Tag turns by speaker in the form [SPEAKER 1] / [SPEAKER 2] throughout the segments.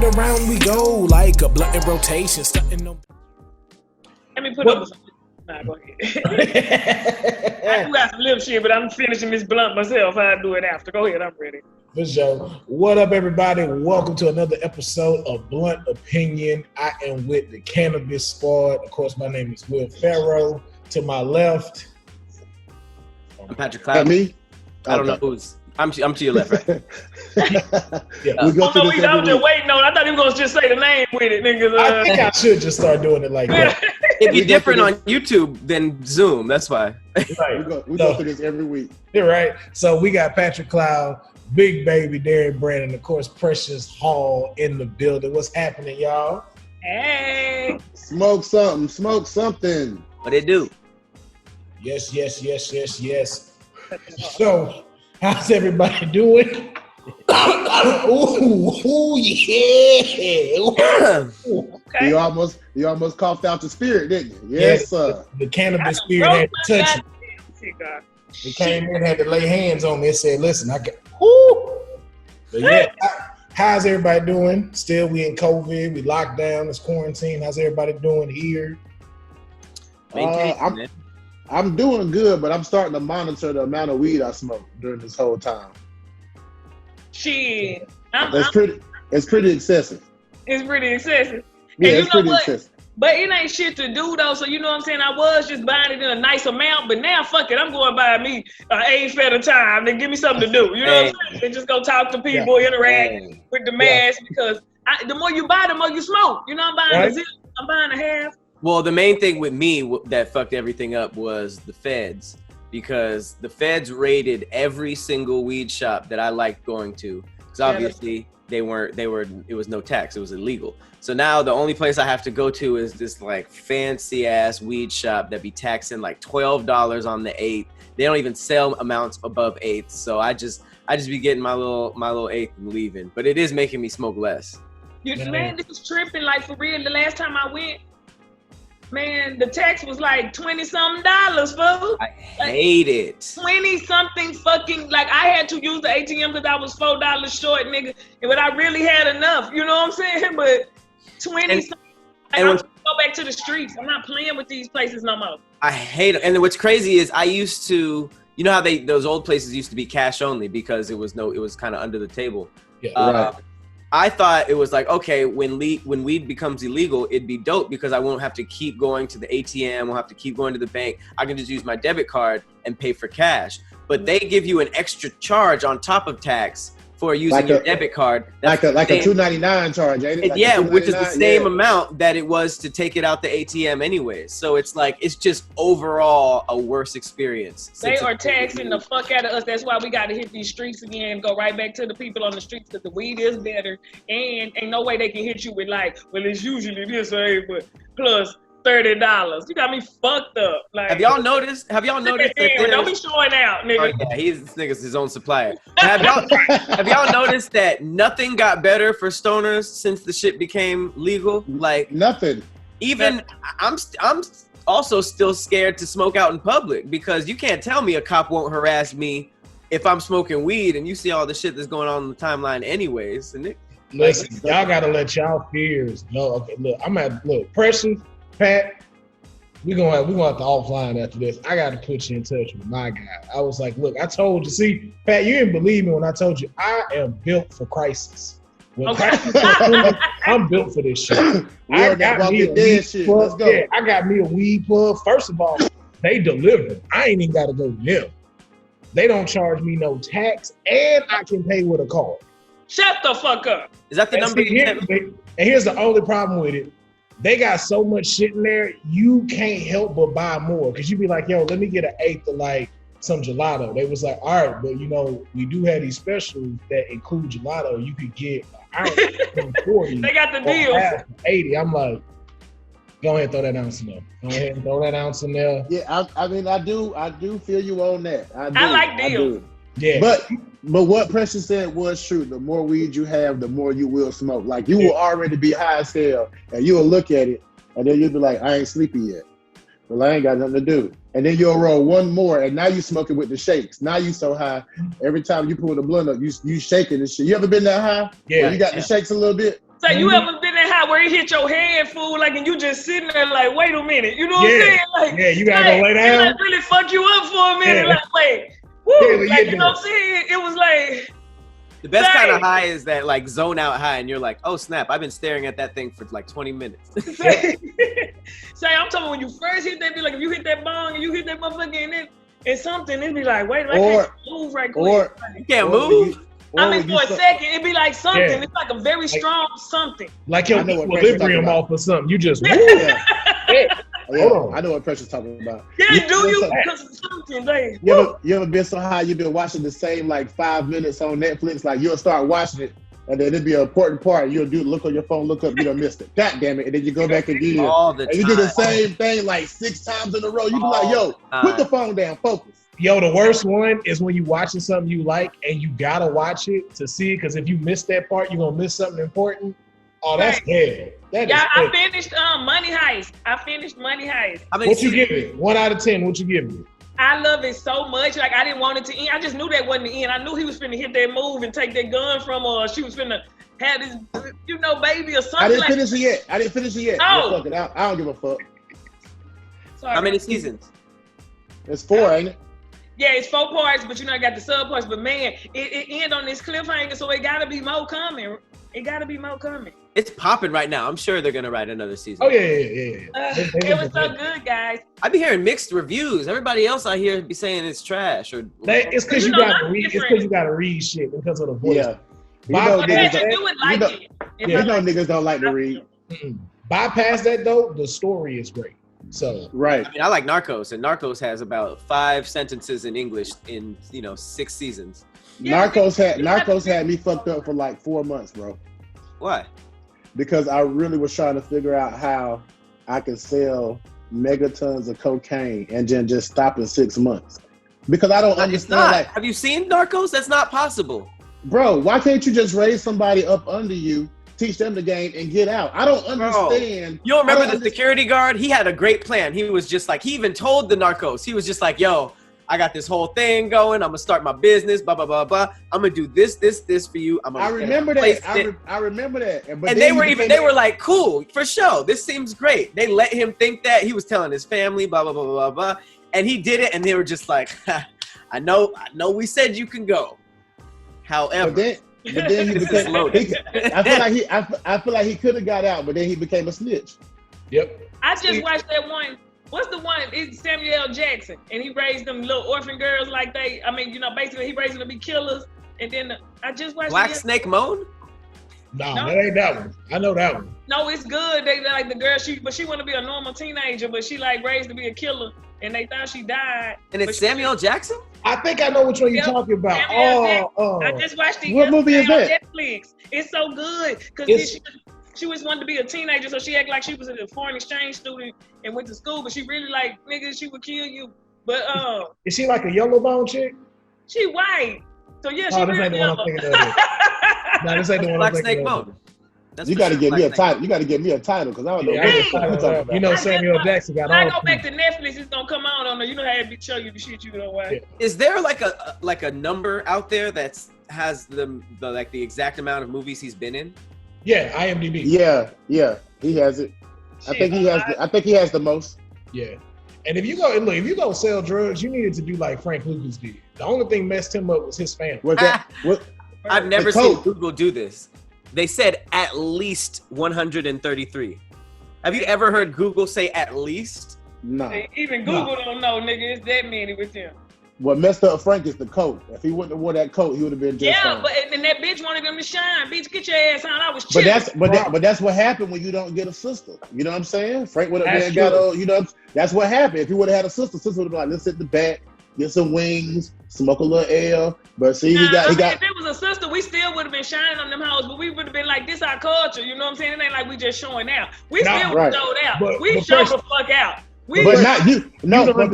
[SPEAKER 1] around we go like a blunt in rotation. Stunting on.
[SPEAKER 2] Let me put up some. Nah, go ahead. I do got some lip shit, but I'm finishing this blunt myself. I'll do it after. Go ahead, I'm ready.
[SPEAKER 1] For sure. What up, everybody? Welcome to another episode of Blunt Opinion. I am with the Cannabis Squad. Of course, my name is Will Pharaoh. To my left,
[SPEAKER 3] I'm Patrick Class.
[SPEAKER 4] Me?
[SPEAKER 3] I don't know who's. I'm to your left, right?
[SPEAKER 1] yeah.
[SPEAKER 4] We go through this
[SPEAKER 2] I was
[SPEAKER 4] every
[SPEAKER 2] just
[SPEAKER 4] week.
[SPEAKER 2] waiting on. I thought he was gonna just say the name with it, niggas.
[SPEAKER 1] I think I should just start doing it like that.
[SPEAKER 3] It'd be different on YouTube than Zoom. That's why.
[SPEAKER 1] Right.
[SPEAKER 4] We go through this every week.
[SPEAKER 1] You're right. So we got Patrick Cloud, Big Baby, Darren, Brandon, of course, Precious Hall in the building. What's happening, y'all?
[SPEAKER 2] Hey.
[SPEAKER 4] Smoke something.
[SPEAKER 3] What it do?
[SPEAKER 1] Yes. So, how's everybody doing? Ooh, yeah.
[SPEAKER 2] Okay.
[SPEAKER 4] You almost coughed out the spirit, didn't you? Yes, sir.
[SPEAKER 1] The cannabis spirit had to touch me. They came in, had to lay hands on me and said, listen, I got, whoo. But yeah, how's everybody doing? Still, we in COVID, we locked down, it's quarantine. How's everybody doing here?
[SPEAKER 4] I'm doing good, but I'm starting to monitor the amount of weed I smoke during this whole time.
[SPEAKER 2] Shit.
[SPEAKER 4] It's pretty excessive.
[SPEAKER 2] It's pretty excessive.
[SPEAKER 4] Yeah,
[SPEAKER 2] and
[SPEAKER 4] it's pretty excessive.
[SPEAKER 2] But it ain't shit to do though, so you know what I'm saying? I was just buying it in a nice amount, but now fuck it, I'm going to buy me an eighth at a time. Then give me something to do. You know what I'm saying? And just go talk to people, interact with the mass because the more you buy, the more you smoke. You know, I'm buying a zip, I'm buying a half.
[SPEAKER 3] Well, the main thing with me that fucked everything up was the feds, because the feds raided every single weed shop that I liked going to, because obviously it was no tax, it was illegal. So now the only place I have to go to is this like fancy ass weed shop that be taxing like $12 on the eighth. They don't even sell amounts above eighths, so I just be getting my little eighth and leaving. But it is making me smoke less.
[SPEAKER 2] Man, this is tripping. Like for real, the last time I went, man, the tax was like $20-something, fool.
[SPEAKER 3] I hate it.
[SPEAKER 2] 20-something fucking, like I had to use the ATM because I was $4 short, nigga. But I really had enough, you know what I'm saying? But 20-something, I'm gonna go back to the streets. I'm not playing with these places no more.
[SPEAKER 3] I hate it. And what's crazy is I used to, you know how those old places used to be cash only because it was kind of under the table.
[SPEAKER 1] Yeah,
[SPEAKER 4] right.
[SPEAKER 3] I thought it was like, okay, when weed becomes illegal, it'd be dope because I won't have to keep going to the ATM, won't have to keep going to the bank. I can just use my debit card and pay for cash. But they give you an extra charge on top of tax for using your debit card.
[SPEAKER 4] That's like a $2.99 charge, ain't it? Like
[SPEAKER 3] yeah, which is the same amount that it was to take it out the ATM anyways. So it's like, it's just overall a worse experience.
[SPEAKER 2] They are taxing the fuck out of us. That's why we got to hit these streets again and go right back to the people on the streets because the weed is better. And ain't no way they can hit you with like, well, it's usually this way, but plus $30. You got me fucked up. Like,
[SPEAKER 3] have y'all noticed that
[SPEAKER 2] don't be showing out, nigga.
[SPEAKER 3] Oh, yeah, this nigga's his own supplier. Have y'all noticed that nothing got better for stoners since the shit became legal? Like
[SPEAKER 4] nothing.
[SPEAKER 3] Even I'm also still scared to smoke out in public because you can't tell me a cop won't harass me if I'm smoking weed and you see all the shit that's going on the timeline anyways. And
[SPEAKER 1] listen, y'all gotta let y'all fears know. Okay, look, Precious, Pat, we're gonna have to offline after this. I gotta put you in touch with my guy. I was like, look, I told you, see, Pat, you didn't believe me when I told you I am built for crisis. When crisis comes, I'm built for this shit. I got me a weed plug. Let's go. Yeah, I got me a weed plug. First of all, they deliver. I ain't even gotta go to them. They don't charge me no tax, and I can pay with a card.
[SPEAKER 2] Shut the fuck up.
[SPEAKER 3] Is that the number?
[SPEAKER 1] And here's the only problem with it. They got so much shit in there, you can't help but buy more. Cause you be like, yo, let me get an eighth of like some gelato. They was like, all right, but you know, we do have these specials that include gelato. You could get an ounce for 40.
[SPEAKER 2] They got the deal.
[SPEAKER 1] 80. I'm like, go ahead and throw that ounce in there. Go ahead and throw that ounce in there.
[SPEAKER 4] Yeah, I mean, I do feel you on that. I
[SPEAKER 2] like deals.
[SPEAKER 1] Yeah.
[SPEAKER 4] But what Precious said was true. The more weed you have, the more you will smoke. Like you will already be high as hell, and you'll look at it, and then you'll be like, I ain't sleepy yet. Well, I ain't got nothing to do. And then you'll roll one more, and now you smoking with the shakes. Now you so high. Every time you pull the blunt up, you shaking this shit. You ever been that high?
[SPEAKER 1] Yeah.
[SPEAKER 4] Where you got the shakes a little bit?
[SPEAKER 2] So you ever been that high where it hit your head, fool, like, and you just sitting there like, wait a minute, you know what I'm saying? Like,
[SPEAKER 1] you gotta go lay down.
[SPEAKER 2] It like really fuck you up for a minute, like, wait, woo, like, you know what I'm saying? It was like.
[SPEAKER 3] The best kind of high is that like zone out high, and you're like, oh snap, I've been staring at that thing for like 20 minutes.
[SPEAKER 2] Say, I'm talking when you first hit that, be like, if you hit that bong and you hit that motherfucker and something, it'd be like, wait, I can't move right quick.
[SPEAKER 3] You can't move?
[SPEAKER 2] I mean, for a second, it'd be like something. Yeah. It's like a very strong something.
[SPEAKER 1] Like your equilibrium off or something. You just,
[SPEAKER 4] I know what Pressure's talking about.
[SPEAKER 2] Yeah, do you? Because of something, like,
[SPEAKER 4] you ever been so high you've been watching the same like 5 minutes on Netflix? Like you'll start watching it, and then it'd be an important part. You'll look on your phone, look up, you done missed it. God damn it! And then you go back again, and you do the same thing like 6 times in a row. You be like, yo, put the phone down, focus.
[SPEAKER 1] Yo, the worst one is when you watching something you like and you gotta watch it to see it, because if you miss that part, you're gonna miss something important. Oh, that's hell.
[SPEAKER 2] I finished Money Heist.
[SPEAKER 1] What you give it? 1 out of 10. What you give it?
[SPEAKER 2] I love it so much. Like, I didn't want it to end. I just knew that wasn't the end. I knew he was finna hit that move and take that gun from her, or she was finna have this, baby or something.
[SPEAKER 4] I didn't finish it yet.
[SPEAKER 2] No.
[SPEAKER 4] Fuck it. I don't give a fuck.
[SPEAKER 2] Sorry.
[SPEAKER 3] How many seasons?
[SPEAKER 4] It's 4, ain't it?
[SPEAKER 2] Yeah, it's 4 parts, but I got the sub parts. But man, it end on this cliffhanger, so it gotta be more coming.
[SPEAKER 3] It's popping right now. I'm sure they're gonna write another season.
[SPEAKER 1] Oh yeah.
[SPEAKER 2] It was so good, guys.
[SPEAKER 3] I be hearing mixed reviews. Everybody else I hear be saying it's trash.
[SPEAKER 1] It's because you gotta read. It's because you gotta read shit because of the voice.
[SPEAKER 4] Yeah. Niggas don't like to read.
[SPEAKER 1] Bypass that though. The story is great. So
[SPEAKER 4] right.
[SPEAKER 3] I mean, I like Narcos, and Narcos has about 5 sentences in English in 6 seasons.
[SPEAKER 2] Yeah,
[SPEAKER 4] Narcos had me fucked up for like 4 months, bro.
[SPEAKER 3] Why?
[SPEAKER 4] Because I really was trying to figure out how I could sell megatons of cocaine and then just stop in 6 months. Because I don't understand. Like,
[SPEAKER 3] have you seen Narcos? That's not possible.
[SPEAKER 4] Bro, why can't you just raise somebody up under you, teach them the game, and get out? I don't understand.
[SPEAKER 3] You don't remember the security guard? He had a great plan. He was just like, he even told the Narcos. He was just like, yo, I got this whole thing going. I'm gonna start my business. Blah blah blah blah. I'm gonna do this for you.
[SPEAKER 4] I remember that. I remember that.
[SPEAKER 3] And they were like, cool, for sure. This seems great. They let him think that. He was telling his family, blah blah blah blah blah. And he did it, and they were just like, I know we said you can go. However,
[SPEAKER 4] but then he became. I feel like he could have got out, but then he became a snitch.
[SPEAKER 1] Yep.
[SPEAKER 2] I just watched that one. What's the one? It's Samuel L. Jackson, and he raised them little orphan girls like basically he raised them to be killers. And then I just watched
[SPEAKER 3] Black Snake Moan.
[SPEAKER 1] No, that ain't that one. I know that one.
[SPEAKER 2] No, it's good. They like the girl. She want to be a normal teenager, but she like raised to be a killer, and they thought she died.
[SPEAKER 3] And it's Samuel Jackson.
[SPEAKER 1] I think I know which one you're talking about.
[SPEAKER 2] I just watched it.
[SPEAKER 4] What movie is that?
[SPEAKER 2] Netflix. It's so good because she was wanting to be a teenager, so she acted like she was a foreign exchange student and went to school, but she really like niggas. She would kill you. But
[SPEAKER 1] is she like a yellow bone chick?
[SPEAKER 2] She white. So yeah, she
[SPEAKER 1] this ain't the one I'm thinking of. No, this ain't the one
[SPEAKER 3] Black
[SPEAKER 1] I'm thinking
[SPEAKER 3] Snake
[SPEAKER 1] of.
[SPEAKER 4] You got to give me a title. You got to give me a title because I don't know.
[SPEAKER 1] You know, Samuel Jackson got all.
[SPEAKER 2] When I go back to Netflix, it's gonna come out on there. You know how it show you the shit you don't watch.
[SPEAKER 3] Yeah. Is there like a number out there that has the exact amount of movies he's been in?
[SPEAKER 1] Yeah, IMDb.
[SPEAKER 4] Yeah, he has it. I think he has the most.
[SPEAKER 1] Yeah, and if you go sell drugs, you needed to do like Frank Lucas did. The only thing messed him up was his family.
[SPEAKER 3] I've never seen Google do this. They said at least 133. Have you ever heard Google say at least?
[SPEAKER 4] No.
[SPEAKER 2] Even Google don't know, nigga. It's that many with him.
[SPEAKER 4] What messed up Frank is the coat. If he wouldn't have wore that coat, he would have been just fine.
[SPEAKER 2] But and that bitch wanted him to shine. Bitch, get your ass on. I was chilling.
[SPEAKER 4] But that's what happened when you don't get a sister. You know what I'm saying? Frank would have got that's what happened. If he would have had a sister would have been like, let's sit the back, get some wings, smoke a little air. But see, he got.
[SPEAKER 2] If it was a sister, we still would have been shining on them hoes, but we would have been like, this our culture. You know what I'm saying? It ain't like we just showing out. We still showed out. We showed the fuck out.
[SPEAKER 4] But not you. No, but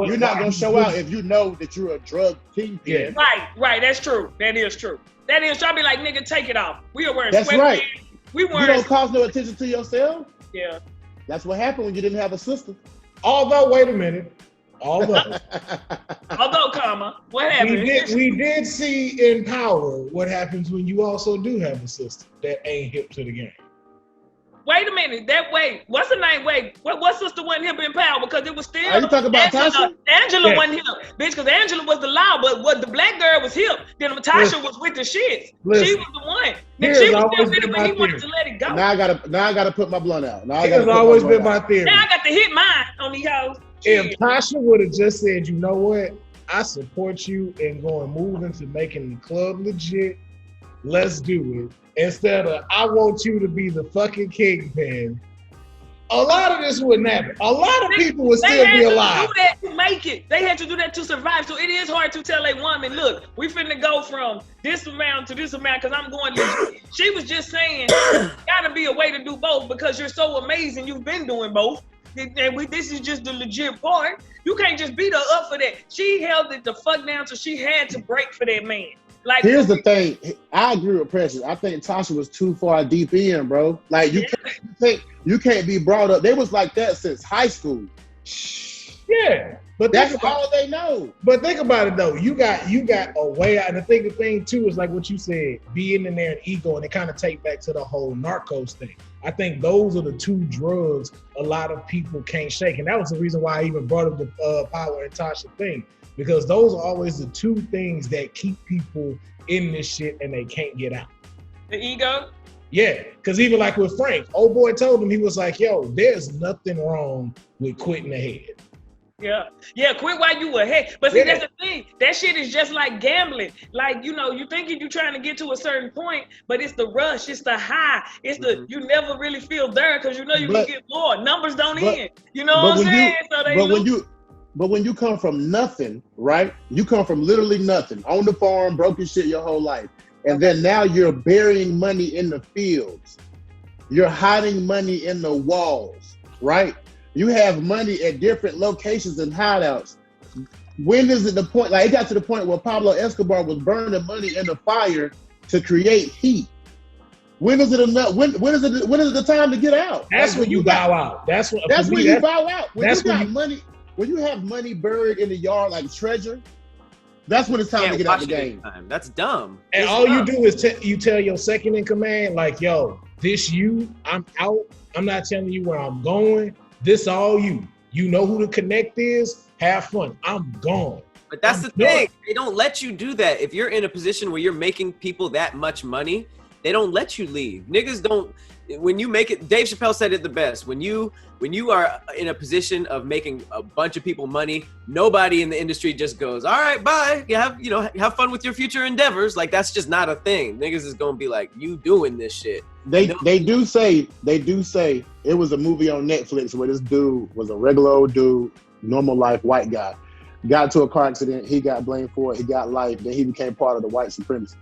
[SPEAKER 4] you're not gonna show out if you know that you're a drug kingpin.
[SPEAKER 2] Right. That's true. That is true. I'll be like, nigga, take it off. We are wearing.
[SPEAKER 4] That's right.
[SPEAKER 2] We weren't.
[SPEAKER 4] You don't cause no attention to yourself.
[SPEAKER 2] Yeah.
[SPEAKER 4] That's what happened when you didn't have a sister.
[SPEAKER 1] Although, wait a minute. Although,
[SPEAKER 2] comma, what happened? happened.
[SPEAKER 1] We did see in Power what happens when you also do have a sister that ain't hip to the game.
[SPEAKER 2] Wait a minute. What's her name? What sister wasn't hip in Power? Because it was still.
[SPEAKER 4] Are you talking about Tasha?
[SPEAKER 2] Angela wasn't hip, bitch. Because Angela was the law, but what the black girl was hip. Then Tasha was with the shits. She was the one. Then she was still with it, but he wanted to let it go.
[SPEAKER 4] Now I gotta put my blunt out.
[SPEAKER 1] It's always been my theory.
[SPEAKER 2] Now I got to hit mine on these hoes.
[SPEAKER 1] If Tasha would have just said, you know what, I support you in moving to making the club legit. Let's do it. Instead of, I want you to be the fucking kingpin. A lot of this wouldn't happen. A lot of people would still be alive.
[SPEAKER 2] They had to do that to make it. They had to do that to survive. So it is hard to tell a woman, look, we finna go from this amount to this amount because I'm going legit. She was just saying, gotta be a way to do both because you're so amazing. You've been doing both. And this is just the legit part. You can't just beat her up for that. She held it the fuck down, so she had to break for that man. Like,
[SPEAKER 4] here's the thing. I agree with Precious. I think Tasha was too far deep in, bro. Like you can't be brought up. They was like that since high school.
[SPEAKER 1] Yeah, but
[SPEAKER 4] that's all they know.
[SPEAKER 1] But think about it though. You got a way out. And the thing too is like what you said, being in there and ego, and it kind of take back to the whole narcos thing. I think those are the two drugs a lot of people can't shake, and that was the reason why I even brought up the Power and Tasha thing. Because those are always the two things that keep people in this shit and they can't get out.
[SPEAKER 2] The ego?
[SPEAKER 1] Yeah, because even like with Frank, old boy told him, he was like, yo, there's nothing wrong with quitting ahead.
[SPEAKER 2] Yeah, quit while you ahead. But see, that's the thing. That shit is just like gambling. Like, you know, you thinking you're trying to get to a certain point, but it's the rush, it's the high, it's the, you never really feel there because you know you can get more. Numbers don't end. You know what I'm saying?
[SPEAKER 4] But when you come from nothing, right? You come from literally nothing, on the farm, broken shit your whole life. And then now you're burying money in the fields. You're hiding money in the walls, right? You have money at different locations and hideouts. When is it the point? Like it got to the point where Pablo Escobar was burning money in the fire to create heat. When is it enough? When is it the time to get out?
[SPEAKER 1] That's when you bow out. That's when
[SPEAKER 4] you bow out. When you got money. When you have money buried in the yard like treasure, that's when it's time to get out the game.
[SPEAKER 3] That's dumb.
[SPEAKER 1] And all you do is you tell your second in command, like, yo, I'm out. I'm not telling you where I'm going. This all you. You know who the connect is. Have fun. I'm gone.
[SPEAKER 3] But that's the thing. They don't let you do that. If you're in a position where you're making people that much money, they don't let you leave. Niggas don't. When you make it, Dave Chappelle said it the best. When you are in a position of making a bunch of people money, nobody in the industry just goes, all right, bye. You have fun with your future endeavors. Like that's just not a thing. Niggas is gonna be like, you doing this shit.
[SPEAKER 4] They do say it was a movie on Netflix where this dude was a regular old dude, normal life white guy, got into a car accident. He got blamed for it. He got life. Then he became part of the white supremacy.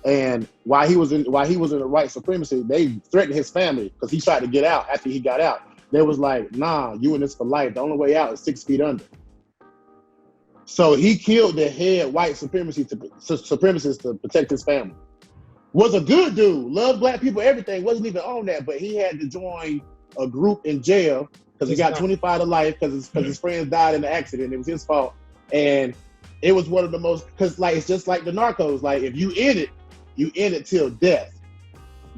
[SPEAKER 4] And while he was in the white supremacy, they threatened his family because he tried to get out. After he got out, they was like, nah, you in this for life. The only way out is 6 feet under. So he killed the head white supremacist to protect his family. Was a good dude, loved black people, everything. Wasn't even on that, but he had to join a group in jail because he got 25 to life because his friends died in the accident. It was his fault. And it was one of the most, because like it's just like the narcos. Like if you in it, you in it till death.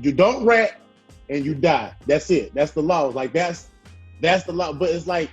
[SPEAKER 4] You don't rat and you die. That's it. That's the law. Like that's the law. But it's like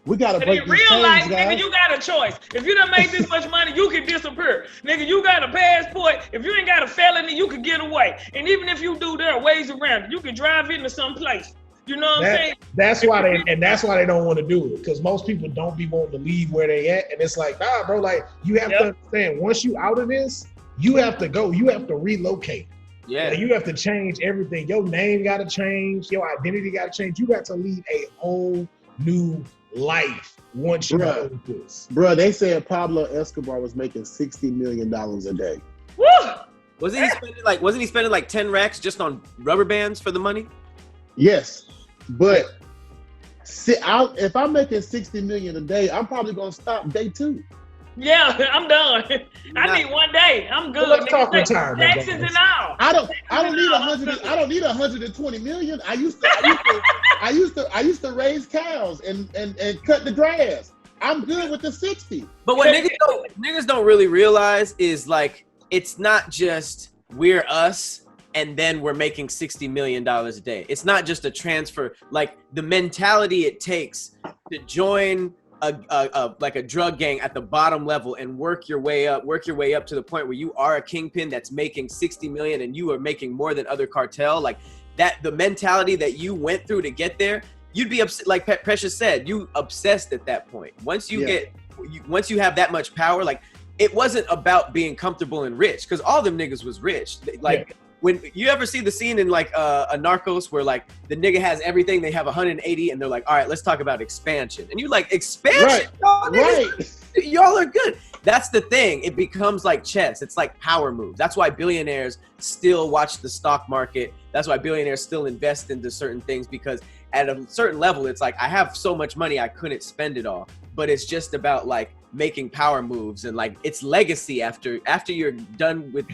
[SPEAKER 4] we gotta break these chains,
[SPEAKER 2] in real life,
[SPEAKER 4] guys.
[SPEAKER 2] nigga, you got a choice. If you done made this much money, you can disappear. Nigga, you got a passport. If you ain't got a felony, you can get away. And even if you do, there are ways around it. You can drive into some place. You know what I'm saying?
[SPEAKER 1] That's why they don't want to do it, because most people don't be wanting to leave where they at. And it's like, nah, bro, like you have to understand, once you out of this, you have to go. You have to relocate.
[SPEAKER 3] Yeah.
[SPEAKER 1] You have to change everything. Your name got to change. Your identity got to change. You got to lead a whole new life once you go with this.
[SPEAKER 4] Bro, they said Pablo Escobar was making $60 million a day.
[SPEAKER 2] Woo!
[SPEAKER 3] Wasn't he spending like 10 racks just on rubber bands for the money?
[SPEAKER 4] Yes. But if I'm making $60 million a day, I'm probably gonna stop day 2.
[SPEAKER 2] Yeah, I'm done. I need 1 day. I'm good.
[SPEAKER 1] Let's talk retirement.
[SPEAKER 2] Taxes and all.
[SPEAKER 4] I don't need 120 million. I used to raise cows and cut the grass. I'm good with the 60.
[SPEAKER 3] But what niggas don't really realize is like it's not just we're us and then we're making $60 million a day. It's not just a transfer. Like the mentality it takes to join a drug gang at the bottom level and work your way up to the point where you are a kingpin that's making 60 million and you are making more than other cartel. Like that, the mentality that you went through to get there, you'd be upset. Like Precious said, you obsessed at that point. Once you once you have that much power, like it wasn't about being comfortable and rich, because all them niggas was rich. Like when you ever see the scene in like a Narcos where like the nigga has everything, they have 180 and they're like, all right, let's talk about expansion. And you like, expansion?
[SPEAKER 4] Right.
[SPEAKER 3] Y'all are good. That's the thing. It becomes like chess. It's like power moves. That's why billionaires still watch the stock market. That's why billionaires still invest into certain things, because at a certain level, it's like, I have so much money, I couldn't spend it all. But it's just about like making power moves, and like it's legacy after you're done with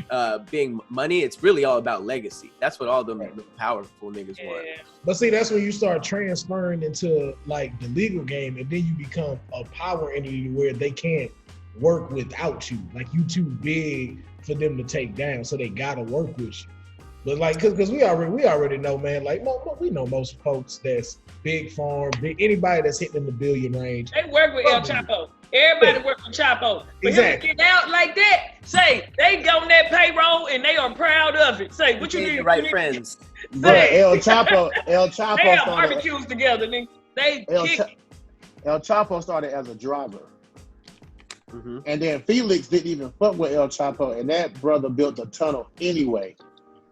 [SPEAKER 3] being money. It's really all about legacy. That's what all the powerful niggas want.
[SPEAKER 1] But see, that's when you start transferring into like the legal game, and then you become a power entity where they can't work without you. Like you too big for them to take down, so they gotta work with you. But like, cause we already know, man. Like, we know most folks that's big farm, anybody that's hitting in the billion range.
[SPEAKER 2] They work with El Chapo. Everybody work with Chapo. But him to get out like that, say they go on that payroll and they are proud of it. Say what you need.
[SPEAKER 3] The right friends.
[SPEAKER 4] But El Chapo
[SPEAKER 2] they have barbecues together.
[SPEAKER 4] El Chapo started as a driver. Mm-hmm. And then Felix didn't even fuck with El Chapo, and that brother built a tunnel anyway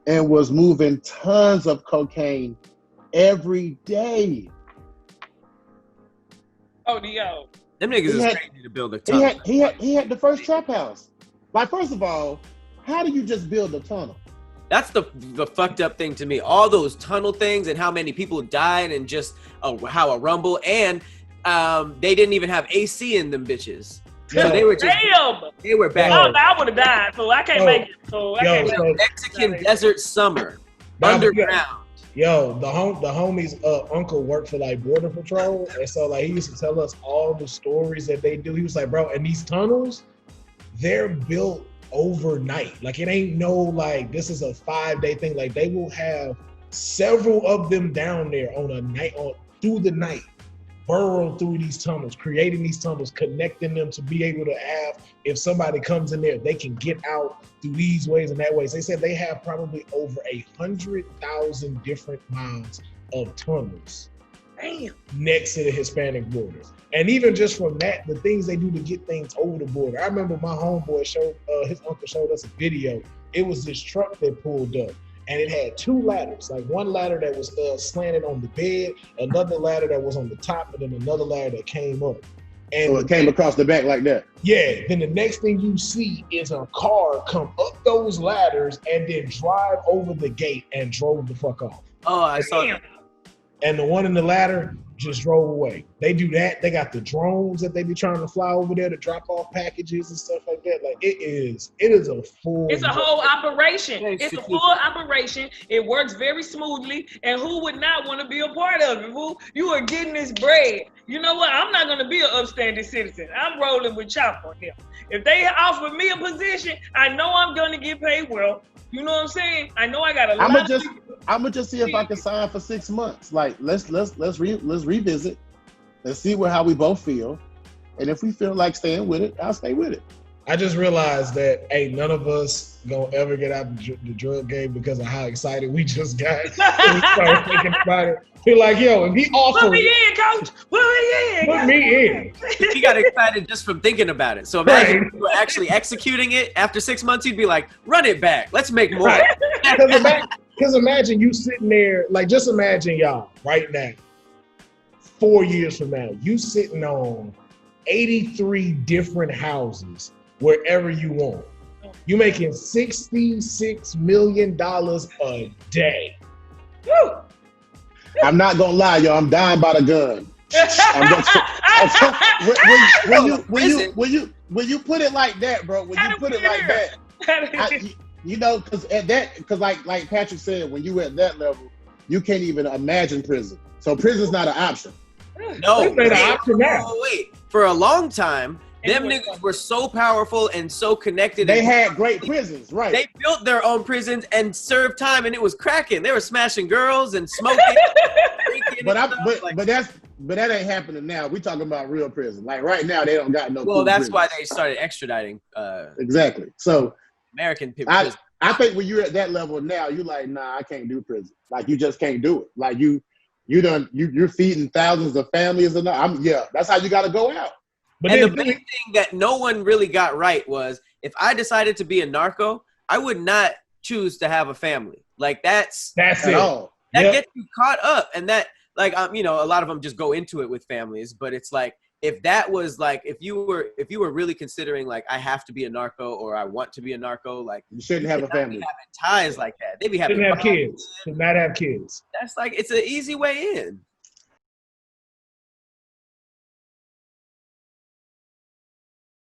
[SPEAKER 4] and was moving tons of cocaine every day.
[SPEAKER 2] Oh, Dio.
[SPEAKER 3] Them niggas is crazy to build a tunnel.
[SPEAKER 4] He had the first trap house. Like, first of all, how do you just build a tunnel?
[SPEAKER 3] That's the fucked up thing to me. All those tunnel things and how many people died and just how a rumble, and they didn't even have AC in them bitches. So they were just, they were back.
[SPEAKER 2] I would have died, so I can't make it. So I can't make it.
[SPEAKER 3] Mexican desert summer, underground.
[SPEAKER 1] Yo, the homie's uncle worked for like Border Patrol, and so like he used to tell us all the stories that they do. He was like, bro, and these tunnels, they're built overnight. Like it ain't no like this is a 5-day thing. Like they will have several of them down there through the night, burrow through these tunnels, creating these tunnels, connecting them to be able to have, if somebody comes in there, they can get out through these ways and that ways. They said they have probably over 100,000 different miles of tunnels next to the Hispanic borders. And even just from that, the things they do to get things over the border. I remember my homeboy his uncle showed us a video. It was this truck that pulled up, and it had 2 ladders, like one ladder that was slanted on the bed, another ladder that was on the top, and then another ladder that came up. And
[SPEAKER 4] so it came across the back like that?
[SPEAKER 1] Yeah, then the next thing you see is a car come up those ladders and then drive over the gate and drove the fuck off.
[SPEAKER 3] Oh, I saw that.
[SPEAKER 1] And the one in the ladder just drove away. They do that. They got the drones that they be trying to fly over there to drop off packages and stuff like that. Like it is a full.
[SPEAKER 2] It's a whole operation. It's a full operation. It works very smoothly. And who would not want to be a part of it? Who you are getting this bread. You know what? I'm not gonna be an upstanding citizen. I'm rolling with Chopper here. If they offer me a position, I know I'm gonna get paid well. You know what I'm saying? I know I got a lot of people.
[SPEAKER 4] I'm gonna just see if I can sign for 6 months. Like let's revisit. Let's see how we both feel, and if we feel like staying with it, I'll stay with it.
[SPEAKER 1] I just realized that none of us gonna ever get out the drug game because of how excited we just got. We started thinking about it. Feel like, yo, if he offered,
[SPEAKER 2] put me in, coach.
[SPEAKER 1] Put me in.
[SPEAKER 3] He got excited just from thinking about it. So imagine if you were actually executing it after 6 months, you'd be like, run it back. Let's make more.
[SPEAKER 1] Because imagine you sitting there, like just imagine y'all right now, 4 years from now, you sitting on 83 different houses wherever you want. You making $66 million a day.
[SPEAKER 2] Woo!
[SPEAKER 4] I'm not gonna lie, y'all. I'm dying by the gun. When you put it like that, bro. When you put it like that, because like Patrick said, when you at that level, you can't even imagine prison. So prison's not an option.
[SPEAKER 3] No,
[SPEAKER 1] They made an option now.
[SPEAKER 3] wait. For a long time, them
[SPEAKER 2] Anyway,
[SPEAKER 3] niggas were so powerful and so connected.
[SPEAKER 4] They
[SPEAKER 3] and
[SPEAKER 4] had great prisons, right?
[SPEAKER 3] They built their own prisons and served time, and it was cracking. They were smashing girls and smoking. drinking
[SPEAKER 4] But
[SPEAKER 3] and stuff.
[SPEAKER 4] but that ain't happening now. We talking about real prison. Like right now, they don't got no.
[SPEAKER 3] Well,
[SPEAKER 4] cool
[SPEAKER 3] that's
[SPEAKER 4] prisons.
[SPEAKER 3] why they started extraditing
[SPEAKER 4] Exactly. So
[SPEAKER 3] American people.
[SPEAKER 4] I think when you're at that level now, you're like, nah, I can't do prison. Like you just can't do it. Like you're feeding thousands of families and that's how you got to go out.
[SPEAKER 1] But
[SPEAKER 3] and
[SPEAKER 1] then,
[SPEAKER 3] the big thing that no one really got right was if I decided to be a narco, I would not choose to have a family. Like that's
[SPEAKER 1] it.
[SPEAKER 4] All.
[SPEAKER 3] That gets you caught up, and that like a lot of them just go into it with families, but it's like if that was like if you were really considering like I have to be a narco or I want to be a narco, like
[SPEAKER 4] You shouldn't have a family.
[SPEAKER 3] Be having ties like that. They be having
[SPEAKER 1] Shouldn't have kids. Should not have kids.
[SPEAKER 3] That's like it's an easy way in.